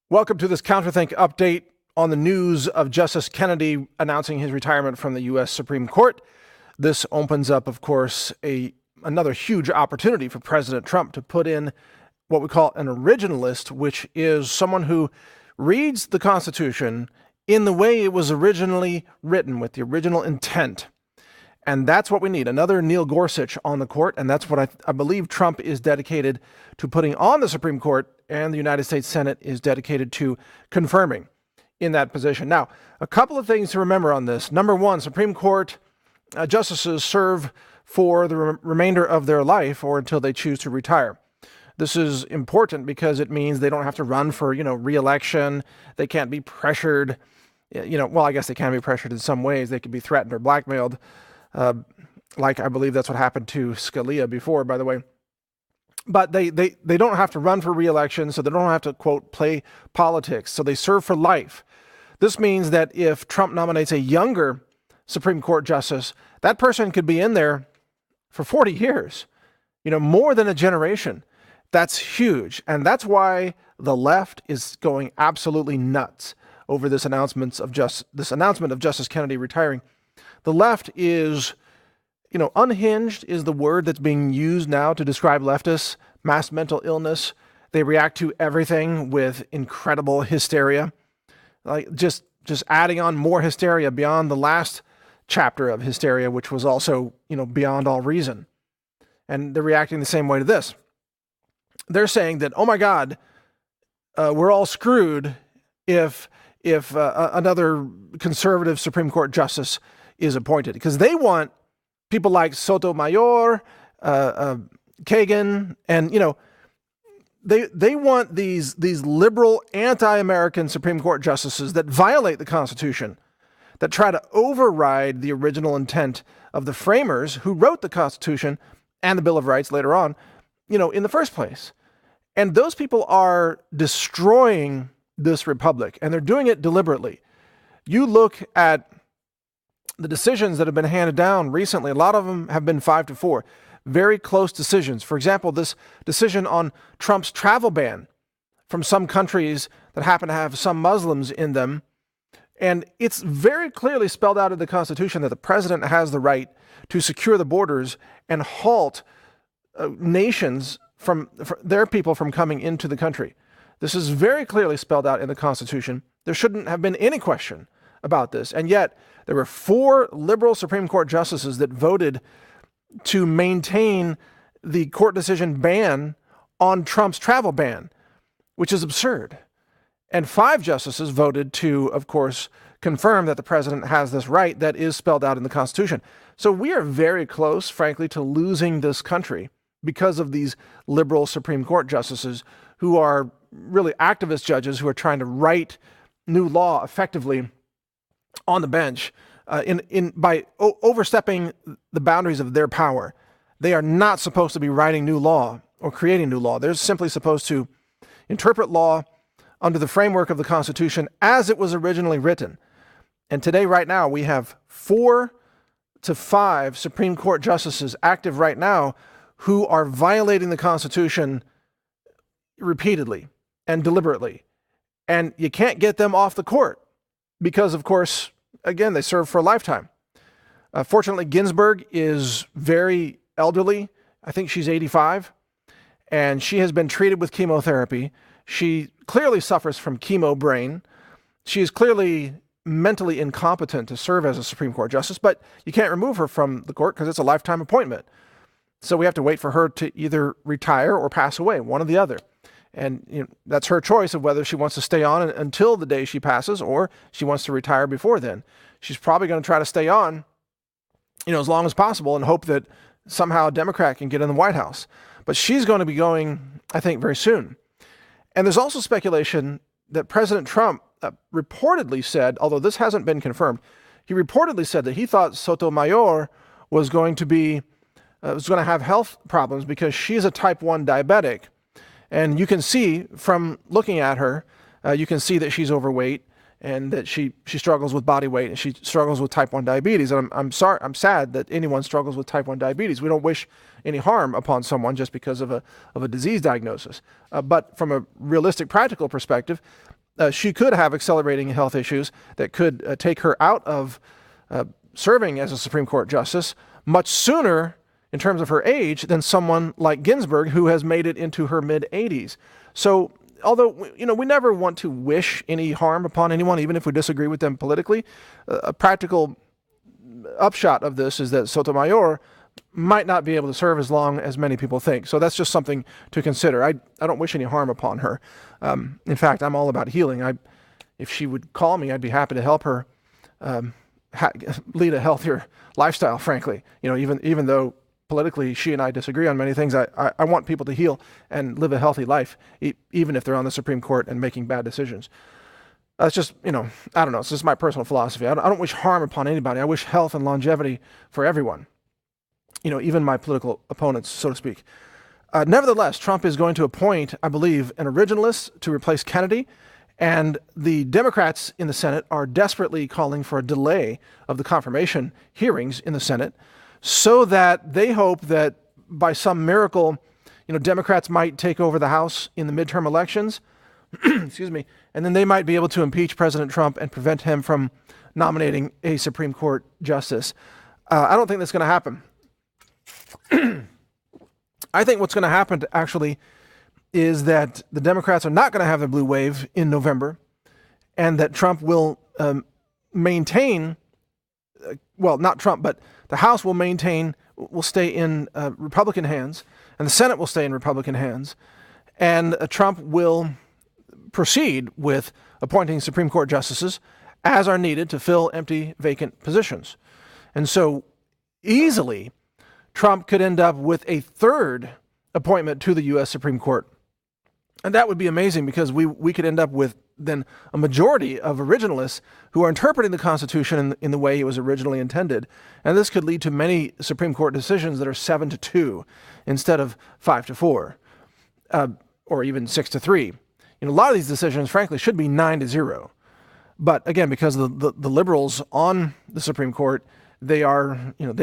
Welcome to this Counterthink update on the news of Justice Kennedy announcing his retirement from the U.S. Supreme Court. This opens up, of course, another huge opportunity for President Trump to put in what we call an originalist, which is someone who reads the Constitution in the way it was originally written, with the original intent. And that's what we need, another Neil Gorsuch on the court, and that's what I believe Trump is dedicated to putting on the Supreme Court, and the United States Senate is dedicated to confirming in that position. Now, a couple of things to remember on this. Number one, Supreme Court justices serve for the remainder of their life or until they choose to retire. This is important because it means they don't have to run for, re-election. They can't be pressured. Well, I guess they can be pressured in some ways. They could be threatened or blackmailed. Like I believe that's what happened to Scalia before, by the way. But they don't have to run for re-election, so they don't have to, quote, play politics. So they serve for life. This means that if Trump nominates a younger Supreme Court justice, that person could be in there for 40 years, more than a generation. That's huge. And that's why the left is going absolutely nuts over this announcement of Justice Kennedy retiring. The left is, unhinged is the word that's being used now to describe leftists. Mass mental illness. They react to everything with incredible hysteria. Like just adding on more hysteria beyond the last chapter of hysteria, which was also, beyond all reason. And they're reacting the same way to this. They're saying that, oh my God, we're all screwed if another conservative Supreme Court justice is appointed, because they want people like Sotomayor, Kagan, and they want these liberal anti-American Supreme Court justices that violate the Constitution, that try to override the original intent of the framers who wrote the Constitution and the Bill of Rights later on, in the first place. And those people are destroying this republic, and they're doing it deliberately. You look at the decisions that have been handed down recently, a lot of them have been 5-4. Very close decisions. For example, this decision on Trump's travel ban from some countries that happen to have some Muslims in them. And it's very clearly spelled out in the Constitution that the president has the right to secure the borders and halt nations from their people from coming into the country. This is very clearly spelled out in the Constitution. There shouldn't have been any question about this. And yet, there were 4 liberal Supreme Court justices that voted to maintain the court decision ban on Trump's travel ban, which is absurd. And 5 justices voted to, of course, confirm that the president has this right that is spelled out in the Constitution. So we are very close, frankly, to losing this country because of these liberal Supreme Court justices who are really activist judges who are trying to write new law effectively on the bench by overstepping the boundaries of their power. They are not supposed to be writing new law or creating new law. They're simply supposed to interpret law under the framework of the Constitution as it was originally written. And today, right now, we have 4 to 5 Supreme Court justices active right now who are violating the Constitution repeatedly and deliberately. And you can't get them off the court because, of course, again, they serve for a lifetime. Fortunately, Ginsburg is very elderly. I think she's 85, and she has been treated with chemotherapy. She clearly suffers from chemo brain. She is clearly mentally incompetent to serve as a Supreme Court justice, but you can't remove her from the court because it's a lifetime appointment. So we have to wait for her to either retire or pass away, one or the other. And that's her choice of whether she wants to stay on until the day she passes or she wants to retire before then. She's probably going to try to stay on, as long as possible and hope that somehow a Democrat can get in the White House. But she's going to be going, I think, very soon. And there's also speculation that President Trump reportedly said, although this hasn't been confirmed, he reportedly said that he thought Sotomayor was going to have health problems because she's a type 1 diabetic. And you can see from looking at her, you can see that she's overweight and that she struggles with body weight and she struggles with type 1 diabetes. And I'm sad that anyone struggles with type 1 diabetes. We don't wish any harm upon someone just because of a disease diagnosis. But from a realistic, practical perspective, she could have accelerating health issues that could take her out of serving as a Supreme Court justice much sooner in terms of her age than someone like Ginsburg, who has made it into her mid-80s. So although, we never want to wish any harm upon anyone, even if we disagree with them politically, a practical upshot of this is that Sotomayor might not be able to serve as long as many people think. So that's just something to consider. I don't wish any harm upon her. In fact, I'm all about healing. If she would call me, I'd be happy to help her lead a healthier lifestyle, frankly. Even though politically she and I disagree on many things, I want people to heal and live a healthy life, even if they're on the Supreme Court and making bad decisions. That's just, I don't know. It's just my personal philosophy. I don't wish harm upon anybody. I wish health and longevity for everyone. Even my political opponents, so to speak. Nevertheless, Trump is going to appoint, I believe, an originalist to replace Kennedy, and the Democrats in the Senate are desperately calling for a delay of the confirmation hearings in the Senate so that they hope that by some miracle, Democrats might take over the House in the midterm elections, excuse me, and then they might be able to impeach President Trump and prevent him from nominating a Supreme Court justice. I don't think that's going to happen. I think what's going to happen actually is that the Democrats are not going to have the blue wave in November, and that Trump will maintain, not Trump, but the House will stay in Republican hands, and the Senate will stay in Republican hands, and Trump will proceed with appointing Supreme Court justices as are needed to fill empty, vacant positions. And so easily, Trump could end up with a third appointment to the U.S. Supreme Court. And that would be amazing because we could end up with then a majority of originalists who are interpreting the Constitution in the way it was originally intended. And this could lead to many Supreme Court decisions that are 7-2 instead of 5-4, or even 6-3. A lot of these decisions, frankly, should be 9-0. But again, because the liberals on the Supreme Court, they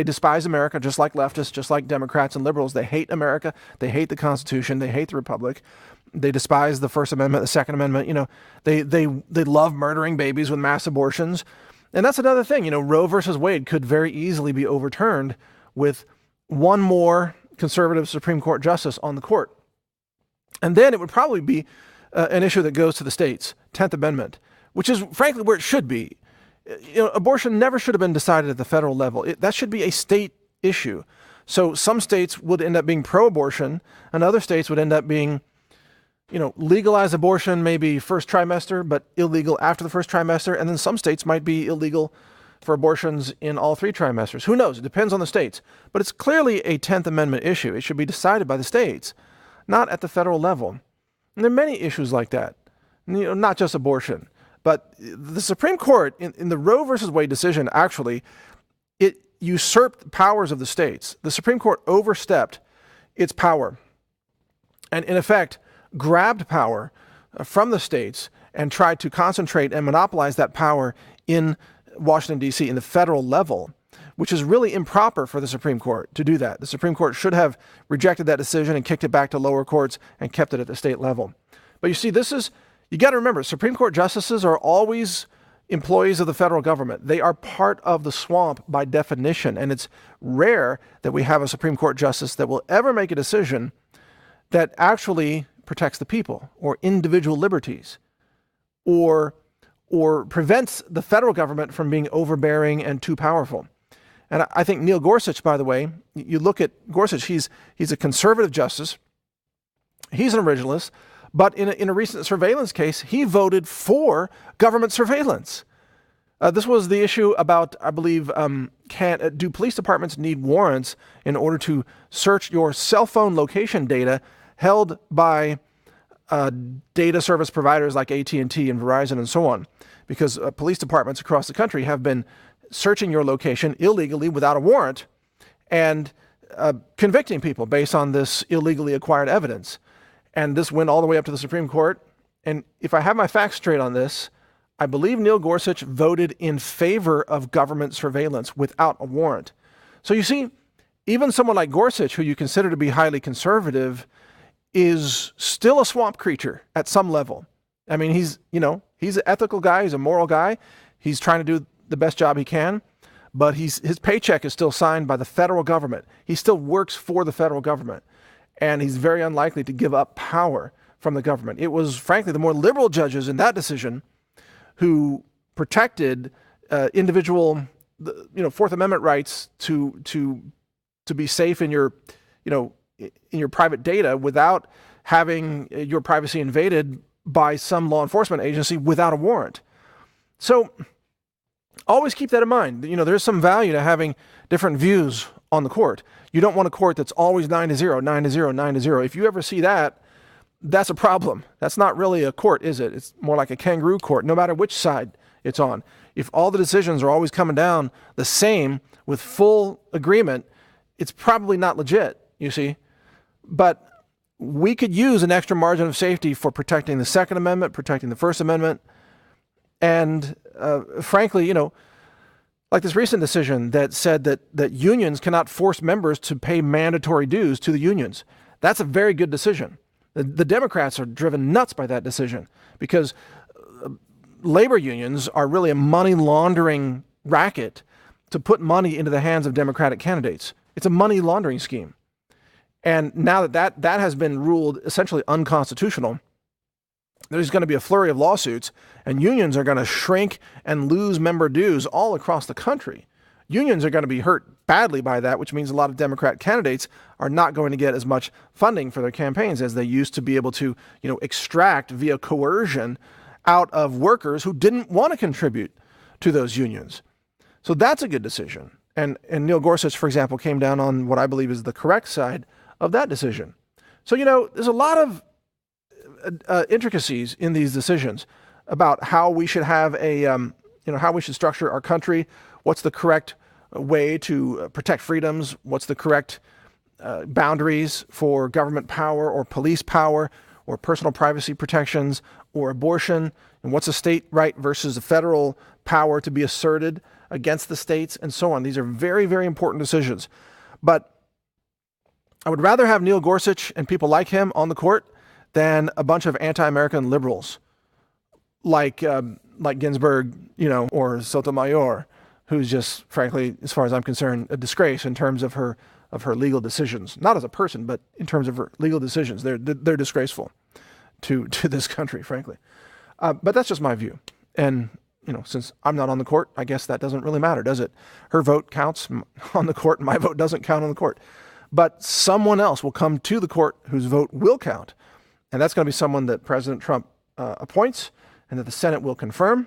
despise America, just like leftists, just like Democrats and liberals. They hate America. They hate the Constitution. They hate the Republic. They despise the First Amendment, the Second Amendment. They love murdering babies with mass abortions. And that's another thing. Roe versus Wade could very easily be overturned with one more conservative Supreme Court justice on the court. And then it would probably be an issue that goes to the states, 10th Amendment, which is frankly where it should be. Abortion never should have been decided at the federal level. That should be a state issue. So some states would end up being pro-abortion, and other states would end up being, legalize abortion maybe first trimester, but illegal after the first trimester. And then some states might be illegal for abortions in all 3 trimesters. Who knows? It depends on the states. But it's clearly a 10th Amendment issue. It should be decided by the states, not at the federal level. And there are many issues like that, not just abortion. But the Supreme Court, in the Roe versus Wade decision, actually, it usurped powers of the states. The Supreme Court overstepped its power and, in effect, grabbed power from the states and tried to concentrate and monopolize that power in Washington, D.C., in the federal level, which is really improper for the Supreme Court to do that. The Supreme Court should have rejected that decision and kicked it back to lower courts and kept it at the state level. But you see, you got to remember, Supreme Court justices are always employees of the federal government. They are part of the swamp by definition, and it's rare that we have a Supreme Court justice that will ever make a decision that actually protects the people or individual liberties or prevents the federal government from being overbearing and too powerful. And I think Neil Gorsuch, by the way, you look at Gorsuch, he's a conservative justice. He's an originalist. But in a recent surveillance case, he voted for government surveillance. This was the issue about, I believe, do police departments need warrants in order to search your cell phone location data held by data service providers like AT&T and Verizon and so on? Because police departments across the country have been searching your location illegally without a warrant and convicting people based on this illegally acquired evidence. And this went all the way up to the Supreme Court. And if I have my facts straight on this, I believe Neil Gorsuch voted in favor of government surveillance without a warrant. So you see, even someone like Gorsuch, who you consider to be highly conservative, is still a swamp creature at some level. I mean, he's an ethical guy. He's a moral guy. He's trying to do the best job he can, but his paycheck is still signed by the federal government. He still works for the federal government, and he's very unlikely to give up power from the government. It was, frankly, the more liberal judges in that decision who protected individual, Fourth Amendment rights to be safe in your private data without having your privacy invaded by some law enforcement agency without a warrant. So always keep that in mind. There's some value to having different views on the court. You don't want a court that's always 9-0, 9-0, 9-0. If you ever see that, that's a problem. That's not really a court, is it? It's more like a kangaroo court, no matter which side it's on. If all the decisions are always coming down the same with full agreement, it's probably not legit, you see. But we could use an extra margin of safety for protecting the Second Amendment, protecting the First Amendment, and frankly, like this recent decision that said that unions cannot force members to pay mandatory dues to the unions. That's a very good decision. The Democrats are driven nuts by that decision because labor unions are really a money laundering racket to put money into the hands of Democratic candidates. It's a money laundering scheme. And now that has been ruled essentially unconstitutional, there's going to be a flurry of lawsuits, and unions are going to shrink and lose member dues all across the country. Unions are going to be hurt badly by that, which means a lot of Democrat candidates are not going to get as much funding for their campaigns as they used to be able to, extract via coercion out of workers who didn't want to contribute to those unions. So that's a good decision. And Neil Gorsuch, for example, came down on what I believe is the correct side of that decision. So, there's a lot of intricacies in these decisions about how we should have how we should structure our country. What's the correct way to protect freedoms? What's the correct boundaries for government power or police power or personal privacy protections or abortion? And what's a state right versus a federal power to be asserted against the states and so on? These are very, very important decisions. But I would rather have Neil Gorsuch and people like him on the court than a bunch of anti-American liberals like Ginsburg, or Sotomayor, who's just, frankly, as far as I'm concerned, a disgrace in terms of her legal decisions. Not as a person, but in terms of her legal decisions. They're disgraceful to this country, frankly. But that's just my view. And, since I'm not on the court, I guess that doesn't really matter, does it? Her vote counts on the court, and my vote doesn't count on the court. But someone else will come to the court whose vote will count. And that's going to be someone that President Trump appoints and that the Senate will confirm.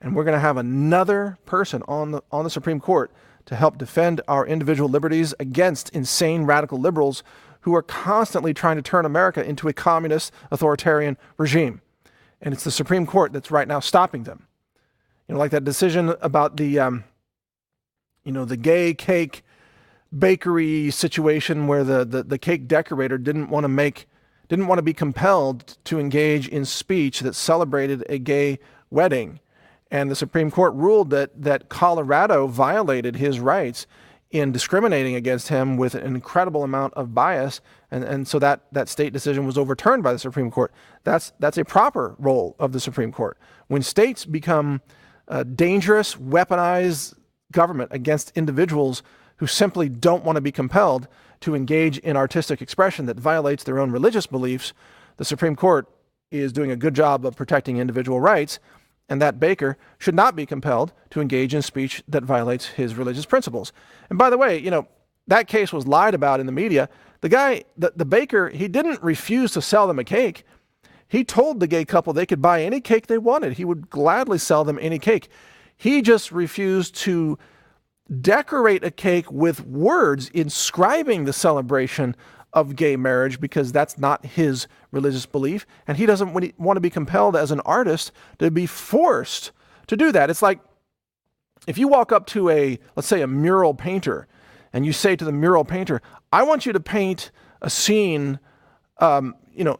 And we're going to have another person on the Supreme Court to help defend our individual liberties against insane radical liberals who are constantly trying to turn America into a communist authoritarian regime. And it's the Supreme Court that's right now stopping them. Like that decision about the gay cake bakery situation where the cake decorator didn't want to be compelled to engage in speech that celebrated a gay wedding. And the Supreme Court ruled that Colorado violated his rights in discriminating against him with an incredible amount of bias. And so that state decision was overturned by the Supreme Court. That's a proper role of the Supreme Court. When states become dangerous, weaponized government against individuals who simply don't want to be compelled to engage in artistic expression that violates their own religious beliefs, the Supreme Court is doing a good job of protecting individual rights, and that baker should not be compelled to engage in speech that violates his religious principles. And by the way, that case was lied about in the media. The guy, the baker, he didn't refuse to sell them a cake. He told the gay couple they could buy any cake they wanted. He would gladly sell them any cake. He just refused to decorate a cake with words inscribing the celebration of gay marriage because that's not his religious belief. And he doesn't want to be compelled as an artist to be forced to do that. It's like if you walk up to let's say a mural painter, and you say to the mural painter, I want you to paint a scene,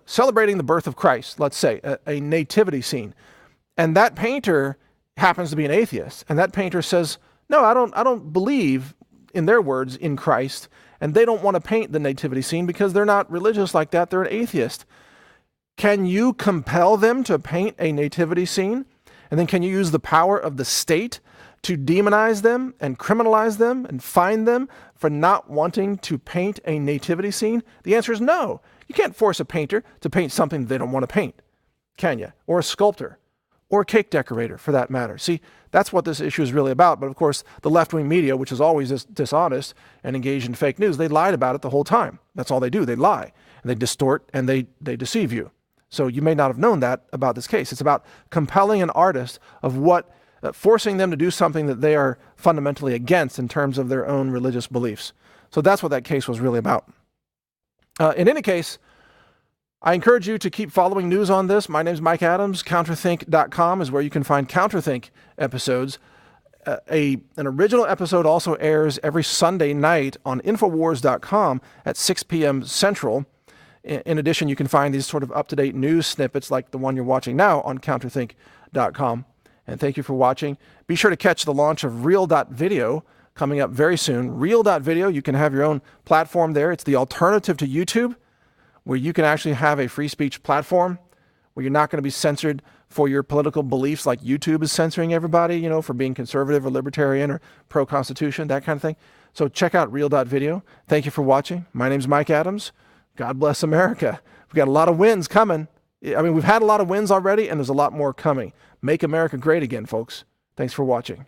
celebrating the birth of Christ, let's say, a nativity scene. And that painter happens to be an atheist. And that painter says, no, I don't believe, in their words, in Christ. And they don't want to paint the nativity scene because they're not religious like that. They're an atheist. Can you compel them to paint a nativity scene? And then can you use the power of the state to demonize them and criminalize them and fine them for not wanting to paint a nativity scene? The answer is no. You can't force a painter to paint something they don't want to paint, can you? Or a sculptor, or a cake decorator for that matter. See, that's what this issue is really about. But of course, the left-wing media, which is always dishonest and engaged in fake news, they lied about it the whole time. That's all they do. They lie, and they distort, and they deceive you. So you may not have known that about this case. It's about compelling an artist of what, forcing them to do something that they are fundamentally against in terms of their own religious beliefs. So that's what that case was really about. In any case, I encourage you to keep following news on this. My name is Mike Adams. Counterthink.com is where you can find Counterthink episodes. An original episode also airs every Sunday night on Infowars.com at 6 p.m. Central. In addition, you can find these sort of up-to-date news snippets like the one you're watching now on Counterthink.com. And thank you for watching. Be sure to catch the launch of Real.video coming up very soon. Real.video, you can have your own platform there. It's the alternative to YouTube, where you can actually have a free speech platform where you're not going to be censored for your political beliefs like YouTube is censoring everybody, for being conservative or libertarian or pro-Constitution, that kind of thing. So check out Real.video. Thank you for watching. My name's Mike Adams. God bless America. We've got a lot of wins coming. I mean, we've had a lot of wins already, and there's a lot more coming. Make America great again, folks. Thanks for watching.